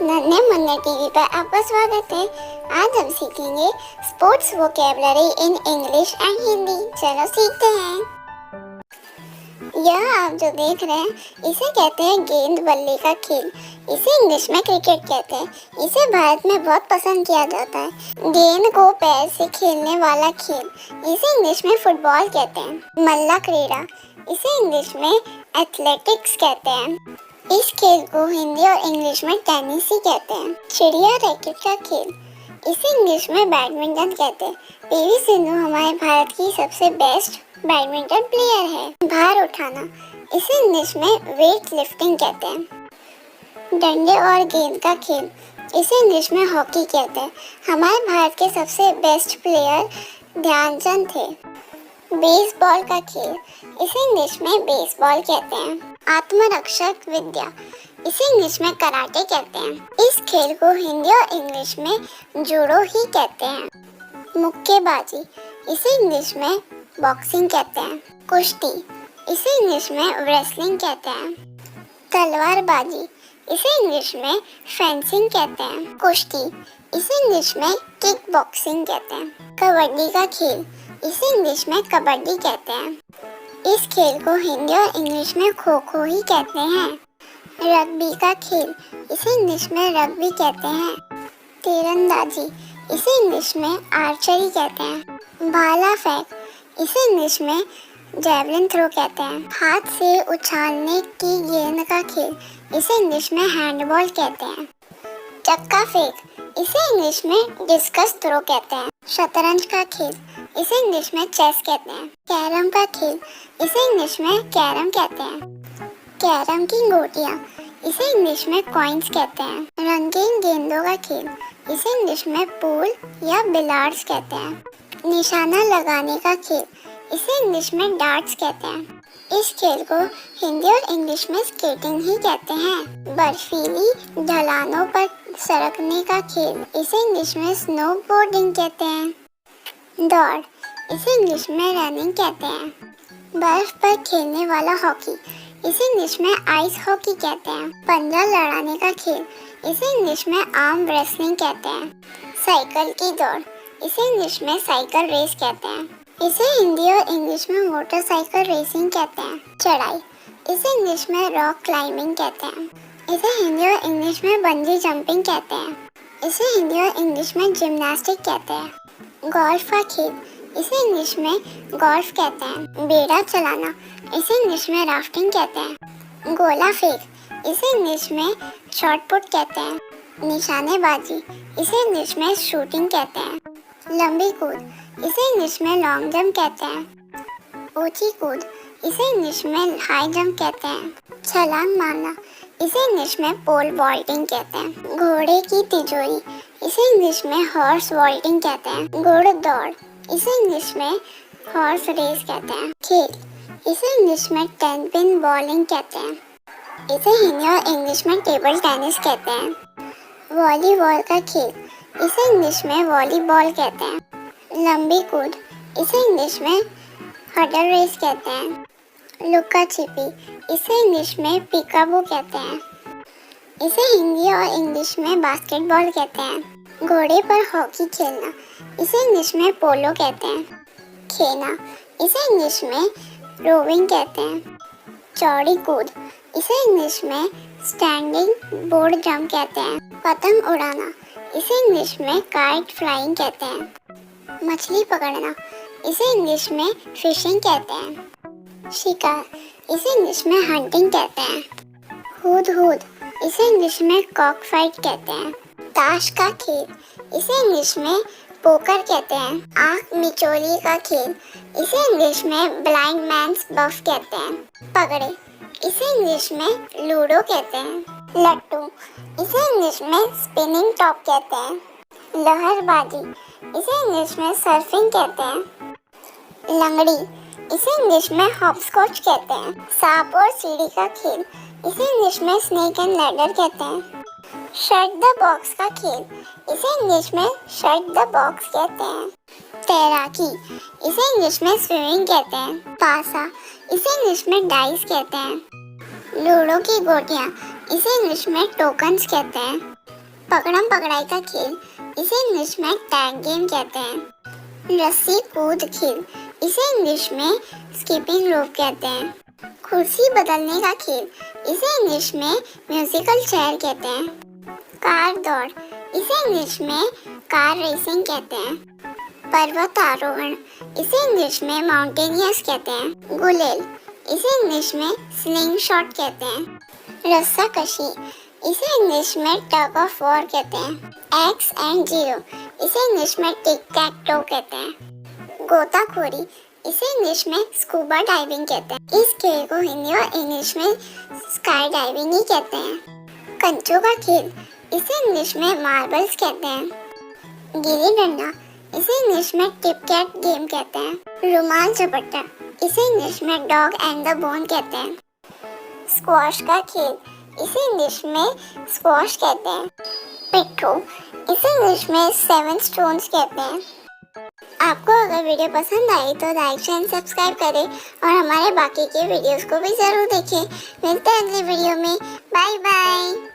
नन्हे मुन्ने टीवी पर आपका स्वागत है। आज हम सीखेंगे sports vocabulary in English and Hindi. चलो सीखते हैं। यह आप जो देख रहे हैं इसे कहते हैं गेंद बल्ले का खेल। इसे इंग्लिश में क्रिकेट कहते हैं। इसे भारत में बहुत पसंद किया जाता है। गेंद को पैर से खेलने वाला खेल, इसे इंग्लिश में फुटबॉल कहते हैं। मल्ला क्रीड़ा, इसे इंग्लिश में एथलेटिक्स कहते हैं। इस खेल को हिंदी और इंग्लिश में टेनिस ही कहते हैं। चिड़िया रैकेट का खेल, इसे इंग्लिश में बैडमिंटन कहते हैं। पीवी सिंधु हमारे भारत की सबसे बेस्ट बैडमिंटन प्लेयर है। भार उठाना, इसे इंग्लिश में वेट लिफ्टिंग कहते हैं। डंडे और गेंद का खेल, इसे इंग्लिश में हॉकी कहते हैं। हमारे भारत के सबसे बेस्ट प्लेयर ध्यानचंद थे। बेसबॉल का खेल, इसे इंग्लिश में बेसबॉल कहते हैं। आत्मरक्षक विद्या, इसे इंग्लिश में कराटे कहते हैं। इस खेल को हिंदी और इंग्लिश में जूडो ही कहते हैं। मुक्केबाजी, इसे इंग्लिश में बॉक्सिंग कहते हैं। कुश्ती, इसे इंग्लिश में रेसलिंग कहते हैं। तलवारबाजी, इसे इंग्लिश में फेंसिंग कहते हैं। कुश्ती, इसे इंग्लिश में किक बॉक्सिंग कहते हैं। कबड्डी का खेल, इसे इंग्लिश में कबड्डी कहते हैं। इस खेल को हिंदी और इंग्लिश में खो खो ही कहते हैं। रग्बी का खेल, इसे इंग्लिश में रग्बी कहते हैं। तीरंदाजी, इसे इंग्लिश में आर्चरी कहते हैं। भाला फेंक, इसे इंग्लिश में जैवलिन थ्रो कहते हैं। हाथ से उछालने की गेंद का खेल, इसे इंग्लिश में हैंडबॉल कहते हैं। चक्का फेंक, इसे इंग्लिश में डिस्कस थ्रो कहते हैं। शतरंज का खेल, इसे इंग्लिश में चेस कहते हैं। कैरम का खेल, इसे इंग्लिश में कैरम कहते हैं। कैरम की गोटियां, इसे इंग्लिश में कॉइन्स कहते हैं। रंगीन गेंदों का खेल, इसे इंग्लिश में पूल या बिलार्ड्स कहते हैं। निशाना लगाने का खेल, इसे इंग्लिश में डार्ट्स कहते हैं। इस खेल को हिंदी और इंग्लिश में स्केटिंग ही कहते हैं। बर्फीली ढलानों पर सरकने का खेल, इसे इंग्लिश में स्नोबोर्डिंग कहते हैं। दौड़, इसे इंग्लिश में रनिंग कहते हैं। बर्फ पर खेलने वाला हॉकी, इसे इंग्लिश में आइस हॉकी कहते हैं। पंजा लड़ाने का खेल, इसे इंग्लिश में आर्म रेसलिंग कहते हैं। साइकिल की दौड़, इसे इंग्लिश में साइकिल रेस कहते हैं। इसे हिंदी और इंग्लिश में मोटरसाइकिल रेसिंग कहते हैं। चढ़ाई, इसे इंग्लिश में रॉक क्लाइंबिंग कहते हैं। इसे हिंदी और इंग्लिश में बंजी जंपिंग कहते हैं। इसे हिंदी और इंग्लिश में जिम्नास्टिक कहते हैं। गोल्फ का खेल, इसे इंग्लिश में गोल्फ कहते हैं। बेड़ा चलाना, इसे इंग्लिश में राफ्टिंग कहते हैं। गोला फेंक, इसे इंग्लिश में शॉट पुट कहते हैं। निशानेबाजी, इसे इंग्लिश में शूटिंग कहते हैं। लंबी कूद, इसे इंग्लिश में लॉन्ग जंप कहते हैं। ऊंची कूद, इसे इंग्लिश में हाई जंप कहते हैं। छलांग मारना, इसे इंग्लिश में पोल वॉल्टिंग कहते हैं। घोड़े की तिजोरी, इसे इंग्लिश में हॉर्स वॉल्टिंग कहते हैं। घोड़दौड़, इसे इंग्लिश में हॉर्स रेस कहते हैं। खेल, इसे इंग्लिश में 10 पिन बॉलिंग कहते हैं। इसे हिंदी और इंग्लिश में टेबल टेनिस कहते हैं। वॉलीबॉल का खेल, इसे इंग्लिश में वॉलीबॉल कहते हैं। लंबी कूद, इसे इंग्लिश में हडल रेस कहते हैं। लुका छिपी, इसे इंग्लिश में पिकाबू कहते हैं। इसे हिंदी और इंग्लिश में बास्केटबॉल कहते हैं। घोड़े पर हॉकी खेलना, इसे इंग्लिश में पोलो कहते हैं। खेना, इसे इंग्लिश में रोविंग कहते हैं। चौड़ी कूद, इसे इंग्लिश में स्टैंडिंग बोर्ड जंप कहते हैं। पतंग उड़ाना, इसे इंग्लिश में काइट फ्लाइंग कहते हैं। मछली पकड़ना, इसे इंग्लिश में फिशिंग कहते हैं। शिकार, इसे इंग्लिश में हंटिंग कहते हैं। हूद हूद, इसे इंग्लिश में कॉक फाइट कहते हैं। ताश का खेल, इसे इंग्लिश में पोकर कहते हैं। आँख मिचोली का खेल, इसे इंग्लिश में ब्लाइंड मैन्स बफ कहते हैं। पगड़े, इसे इंग्लिश में लूडो कहते हैं। लट्टू, इसे इंग्लिश में स्पिनिंग टॉप कहते हैं। लहरबाजी, इसे इंग्लिश में सर्फिंग कहते हैं। लंगड़ी, इसे इंग्लिश में हॉपस्कॉच कहते हैं। सांप और सीढ़ी का खेल, इसे इंग्लिश में स्नेक एंड लैडर कहते हैं। शट द बॉक्स का खेल, इसे इंग्लिश में शट द बॉक्स कहते हैं। तैराकी, इसे इंग्लिश में स्विमिंग कहते हैं। पासा, इसे इंग्लिश में डाइस कहते हैं। लूडो की गोटियां, इसे इंग्लिश में टोकन्स कहते हैं। पकड़म पकड़ाई का खेल, इसे इंग्लिश में टैग गेम कहते हैं। रस्सी कूद खेल, इसे इंग्लिश में स्किपिंग रोप कहते हैं। कुर्सी बदलने का खेल, इसे इंग्लिश में म्यूजिकल चेयर कहते हैं। कार दौड़, इसे इंग्लिश में कार रेसिंग कहते हैं। पर्वत आरोहण, इसे इंग्लिश में माउंटेनियर्स कहते हैं। गुलेल, इसे इंग्लिश में स्लिंग शॉट कहते हैं। रस्सा कशी, इसे इंग्लिश में टग ऑफ वॉर कहते हैं। एक्स एंड जीरो, इसे इंग्लिश में टिक टैक टो कहते हैं। गोताखोरी, इसे इंग्लिश में स्कूबा डाइविंग कहते हैं। इस खेल को हिंदी और इंग्लिश में स्काई डाइविंग ही कहते हैं। कंचों का खेल, इसे इंग्लिश में मार्बल्स कहते हैं। गिल्ली डंडा, इसे इंग्लिश में टिप कैट गेम कहते हैं। रुमाल झपट्टा, इसे इंग्लिश में डॉग एंड द बोन कहते हैं। स्क्वॉश का खेल, इसे इंग्लिश में स्क्वॉश कहते हैं। पिट्ठू, इसे इंग्लिश में सेवन स्टोन्स कहते हैं। आपको अगर वीडियो पसंद आई तो लाइक शेयर सब्सक्राइब करें और हमारे बाकी के वीडियोस को भी ज़रूर देखें। मिलते हैं अगली वीडियो में। Bye bye.